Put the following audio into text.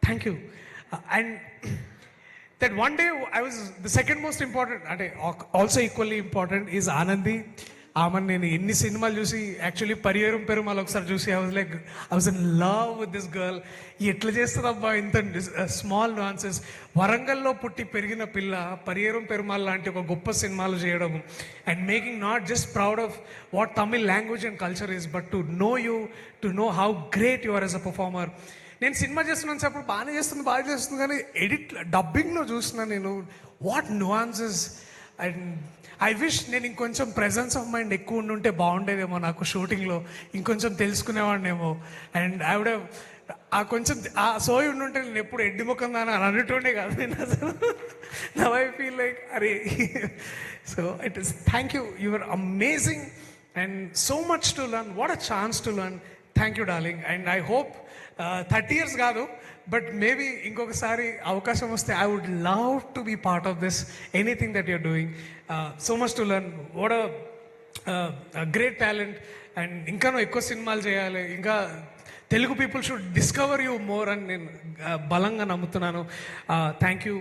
Thank you. And that one day I was the second most important, అంటే also equally important is Anandi. ఆమెను నేను ఎన్ని సినిమాలు చూసి, యాక్చువల్లీ పరియేరం పెరుమాల్ ఒకసారి చూసి I was in love with this girl. ఎట్లా చేస్తుంది అబ్బా ఇంత స్మాల్ నాన్సెస్. వరంగల్లో పుట్టి పెరిగిన పిల్ల పరియేరం పెరుమాల్ లాంటి ఒక గొప్ప సినిమాలు చేయడం and making not just proud of what Tamil language and culture is, but to know you, to know how great you are as a performer. నేను సినిమా చేస్తున్నాను అప్పుడు బాగా చేస్తుంది కానీ డబ్బింగ్లో చూసిన నేను what nuances. And I wish నేను ఇంకొంచెం ప్రెజెన్స్ ఆఫ్ మైండ్ ఎక్కువ ఉండుంటే బాగుండేదేమో, నాకు షూటింగ్లో ఇంకొంచెం తెలుసుకునేవాడినేమో. అండ్ ఆవిడ ఆ కొంచెం ఆ సోయి ఉండుంటే నేను ఎప్పుడు ఎడ్డి ముఖం దాని అని అనేటుండే కాదు నేను అసలు. నవ్ ఐ ఫీల్ లైక్ అరే. So it is thank you, your amazing and so much to learn. What a chance to learn. Thank you darling. And I hope 30 years కాదు, బట్ మేబీ ఇంకొకసారి అవకాశం వస్తే I would love to be part of this, anything that your doing. So much to learn. What a great talent. And ఇంకానూ ఎక్కువ సినిమాలు చేయాలి, ఇంకా Telugu people should discover you more అని నేను బలంగా నమ్ముతున్నాను. Thank you.